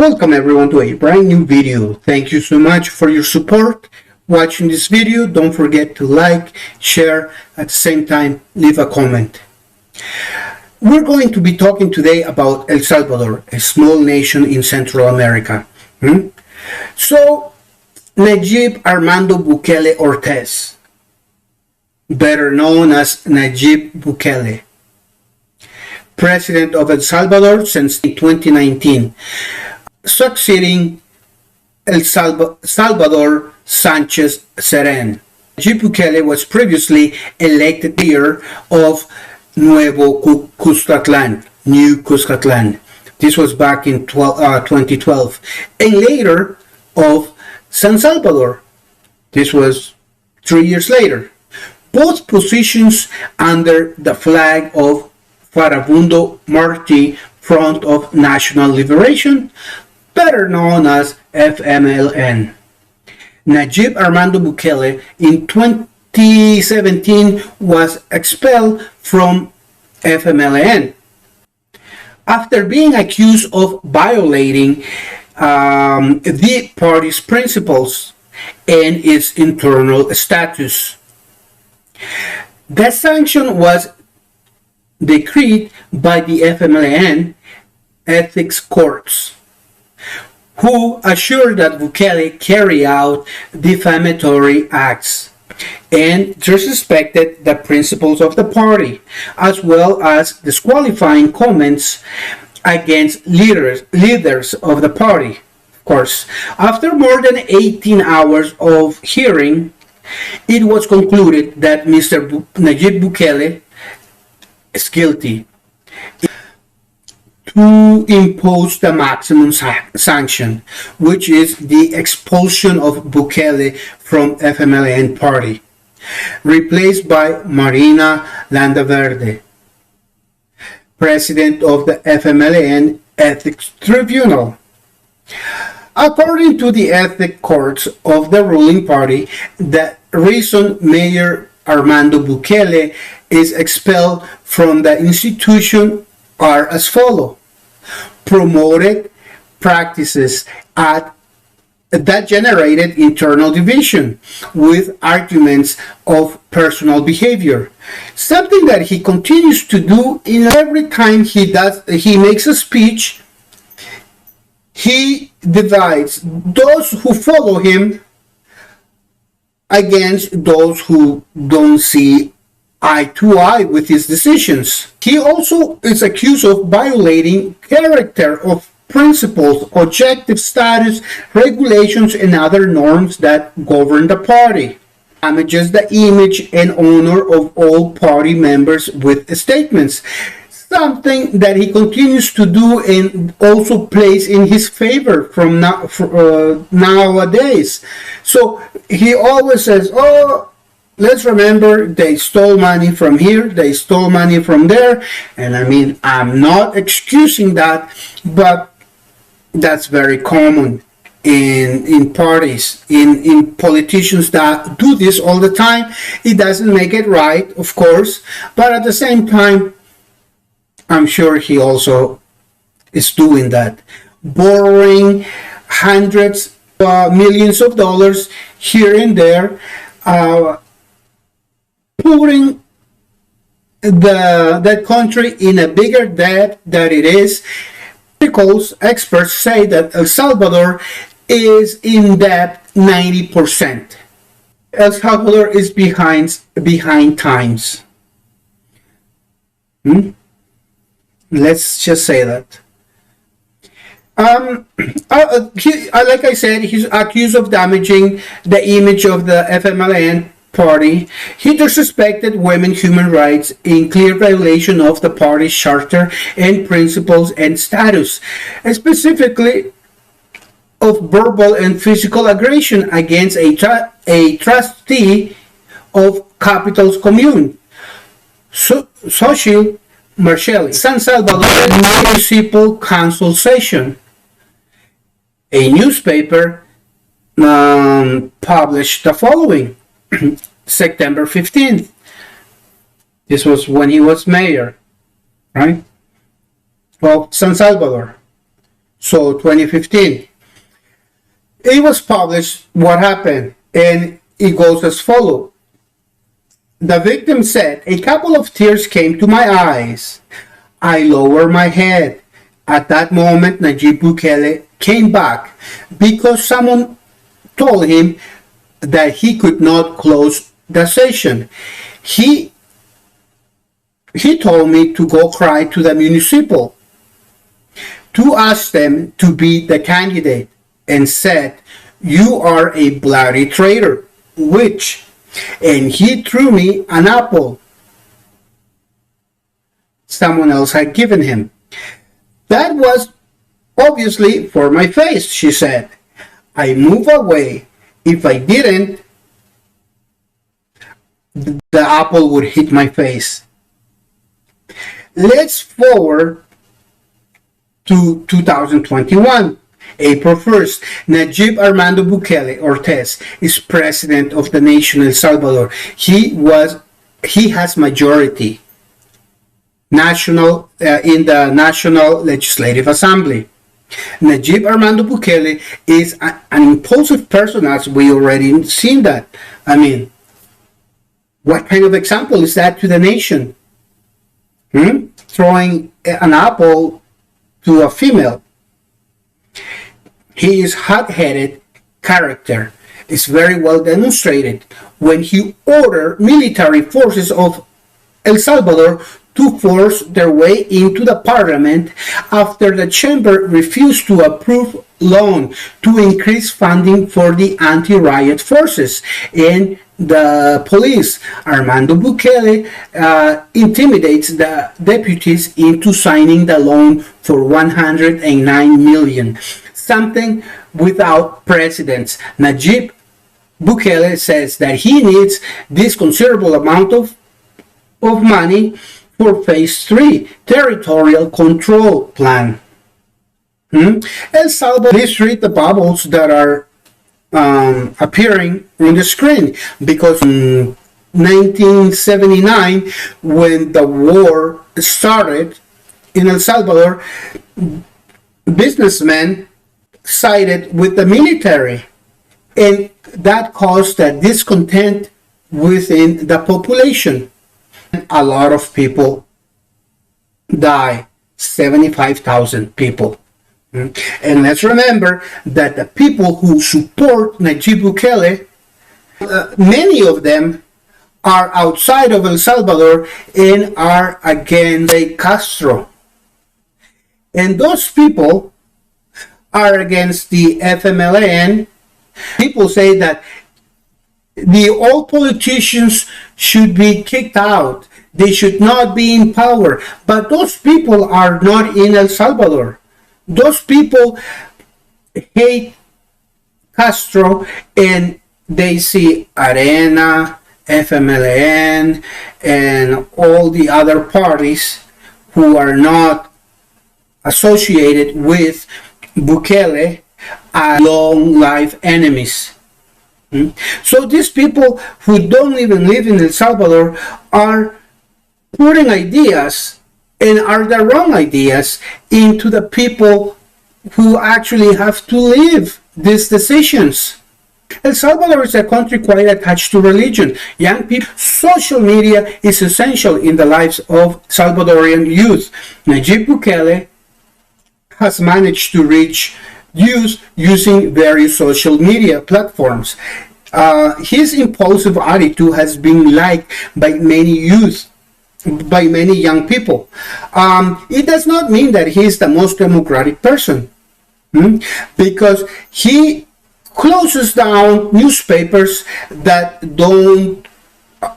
Welcome everyone to a brand new video. Thank you so much for your support watching this video. Don't forget to like, share, at the same time leave a comment. We're going to be talking today about El Salvador, a small nation in Central America. So, Nayib Armando Bukele Ortiz, better known as Nayib Bukele, President of El Salvador since 2019, succeeding Salvador Sanchez Seren. Nayib Bukele was previously elected mayor of New Cuscatlan. This was back in 2012. And later of San Salvador. This was 3 years later. Both positions under the flag of Farabundo Marti Front of National Liberation, better known as FMLN. Nayib Armando Bukele in 2017 was expelled from FMLN after being accused of violating the party's principles and its internal status. The sanction was decreed by the FMLN ethics courts, who assured that Bukele carried out defamatory acts and disrespected the principles of the party, as well as disqualifying comments against leaders of the party. Of course, after more than 18 hours of hearing, it was concluded that Mr. Nayib Bukele is guilty, to impose the maximum sanction, which is the expulsion of Bukele from FMLN party, replaced by Marina Landaverde, president of the FMLN Ethics Tribunal. According to the ethics courts of the ruling party, the reason Mayor Armando Bukele is expelled from the institution are as follows: promoted practices that generated internal division with arguments of personal behavior, something that he continues to do in every time he makes a speech. He divides those who follow him against those who don't see eye to eye with his decisions. He also is accused of violating character of principles, objective status, regulations, and other norms that govern the party. Damages the image and honor of all party members with statements, something that he continues to do and also plays in his favor from nowadays. So he always says, oh, let's remember they stole money from here, they stole money from there. And I mean, I'm not excusing that, but that's very common in parties, in politicians that do this all the time. It doesn't make it right, of course, but at the same time, I'm sure he also is doing that, borrowing hundreds of millions of dollars here and there, putting that country in a bigger debt than it is. Because experts say that El Salvador is in debt 90%. El Salvador is behind times. Let's just say that. Like I said, he's accused of damaging the image of the FMLN party. He disrespected women's human rights in clear violation of the party's charter and principles and status, and specifically of verbal and physical aggression against a trustee of Capital's Commune, Social Marcelli, San Salvador Municipal Council session. A newspaper published the following. September 15th. This was when he was mayor, right? Well, San Salvador. So 2015. It was published what happened, and it goes as follows. The victim said, "A couple of tears came to my eyes. I lowered my head. At that moment, Nayib Bukele came back because someone told him that he could not close the session. He told me to go cry to the municipal, to ask them to be the candidate, and said, 'You are a bloody traitor,' and he threw me an apple someone else had given him. That was obviously for my face," she said. "I moved away. If I didn't, the apple would hit my face." Let's forward to 2021. April 1st, Nayib Armando Bukele Ortiz is president of the nation El Salvador. He has majority in the National Legislative Assembly. Nayib Armando Bukele is an impulsive person, as we already seen that. I mean, what kind of example is that to the nation? Throwing an apple to a female. His hot-headed character is very well demonstrated when he ordered military forces of El Salvador to force their way into the parliament after the chamber refused to approve loan to increase funding for the anti-riot forces and the police. Armando Bukele intimidates the deputies into signing the loan for 109 million, something without precedence. Nayib Bukele says that he needs this considerable amount of money for Phase 3 territorial control plan. El Salvador, please read the bubbles that are appearing on the screen, because in 1979, when the war started in El Salvador, businessmen sided with the military, and that caused a discontent within the population. A lot of people die, 75,000 people. And let's remember that the people who support Nayib Bukele, many of them are outside of El Salvador and are against Castro. And those people are against the FMLN. People say that the old politicians should be kicked out. They should not be in power. But those people are not in El Salvador. Those people hate Castro, and they see Arena, FMLN, and all the other parties who are not associated with Bukele as long-life enemies. So these people who don't even live in El Salvador are putting ideas, and are the wrong ideas, into the people who actually have to live these decisions. El Salvador is a country quite attached to religion. Young people, social media is essential in the lives of Salvadorian youth. Nayib Bukele has managed to reach youth using various social media platforms. His impulsive attitude has been liked by many youth, by many young people. It does not mean that he is the most democratic person, because he closes down newspapers that don't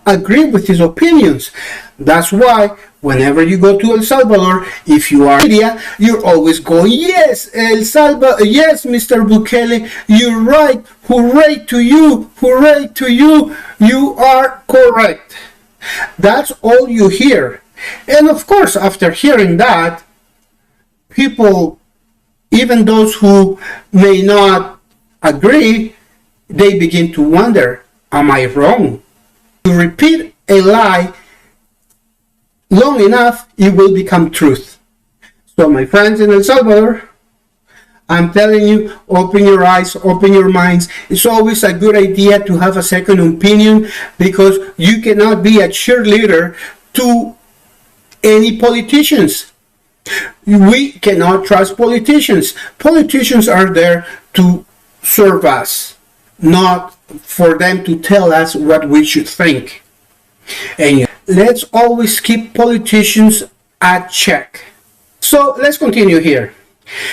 agree with his opinions. That's why whenever you go to El Salvador, if you are media, you're always going, yes, El Salvador, yes, Mr. Bukele, you're right, hooray to you, you are correct. That's all you hear. And of course, after hearing that, people, even those who may not agree, they begin to wonder, am I wrong? To repeat a lie long enough, it will become truth. So my friends in El Salvador, I'm telling you, open your eyes, open your minds. It's always a good idea to have a second opinion, because you cannot be a cheerleader to any politicians. We cannot trust politicians. Politicians are there to serve us, not for them to tell us what we should think. And let's always keep politicians at check. So let's continue here.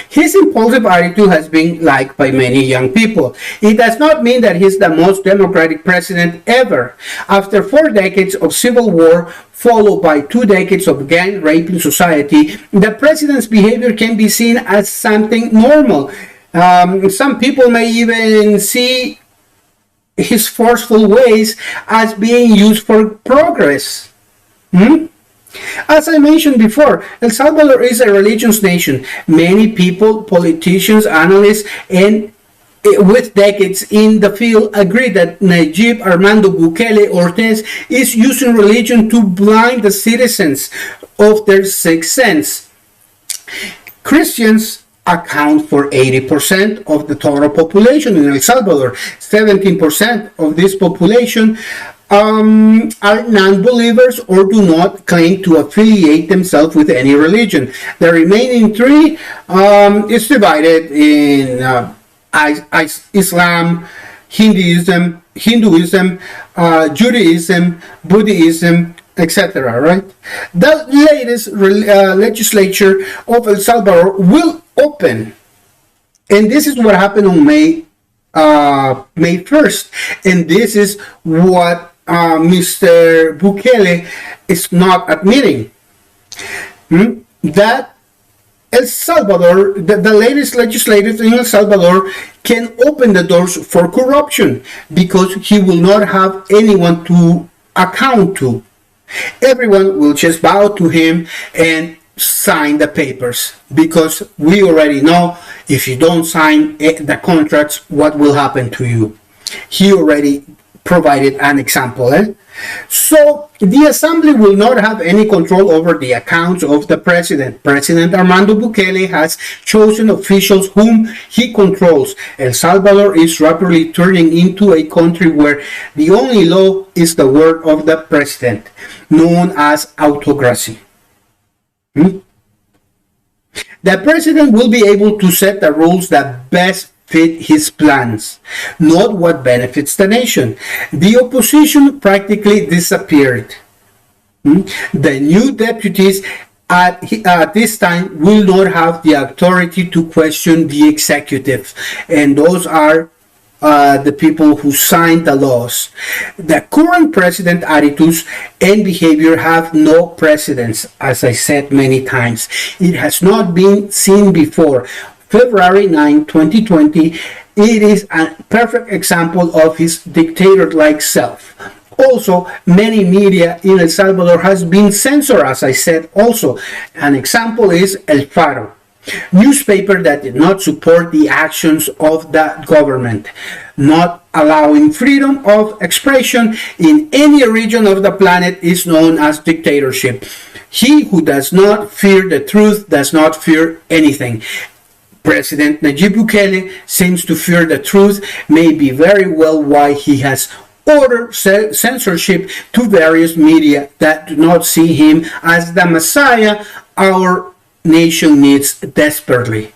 His impulsive attitude has been liked by many young people. It does not mean that he's the most democratic president ever. After 4 decades of civil war, followed by 2 decades of gang rape in society, the president's behavior can be seen as something normal. Some people may even see his forceful ways as being used for progress. As I mentioned before, El Salvador is a religious nation. Many people, politicians, analysts, and with decades in the field agree that Nayib Armando Bukele Ortiz is using religion to blind the citizens of their sixth sense. Christians account for 80% of the total population in El Salvador. 17% of this population are non-believers or do not claim to affiliate themselves with any religion. The remaining 3 is divided in Islam, Hinduism, Judaism, Buddhism, etc. Right? The latest legislature of El Salvador will open, and this is what happened on May 1st, and this is what Mr. Bukele is not admitting. That El Salvador, the latest legislators in El Salvador can open the doors for corruption, because he will not have anyone to account to. Everyone will just bow to him and sign the papers, because we already know if you don't sign the contracts, what will happen to you. He already provided an example. So the assembly will not have any control over the accounts of the president. President Armando Bukele has chosen officials whom he controls. El Salvador is rapidly turning into a country where the only law is the word of the president, known as autocracy. The president will be able to set the rules that best fit his plans, not what benefits the nation. The opposition practically disappeared. The new deputies at this time will not have the authority to question the executive, and those are the people who signed the laws. The current president attitudes and behavior have no precedence, as I said many times. It has not been seen before. February 9, 2020, it is a perfect example of his dictator-like self. Also, many media in El Salvador has been censored, as I said also. An example is El Faro, newspaper that did not support the actions of the government. Not allowing freedom of expression in any region of the planet is known as dictatorship. He who does not fear the truth does not fear anything. President Nayib Bukele seems to fear the truth, may be very well why he has ordered censorship to various media that do not see him as the Messiah our nation needs desperately.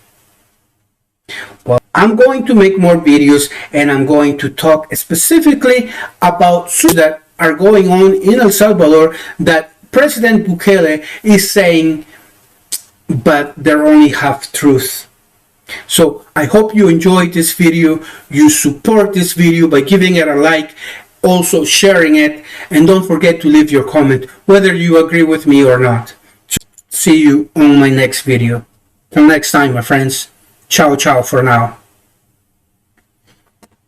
Well, I'm going to make more videos, and I'm going to talk specifically about suits that are going on in El Salvador that President Bukele is saying, but they're only half truth. So I hope you enjoyed this video. You support this video by giving it a like, also sharing it, and don't forget to leave your comment whether you agree with me or not. See you on my next video. Till next time, my friends. Ciao, ciao for now.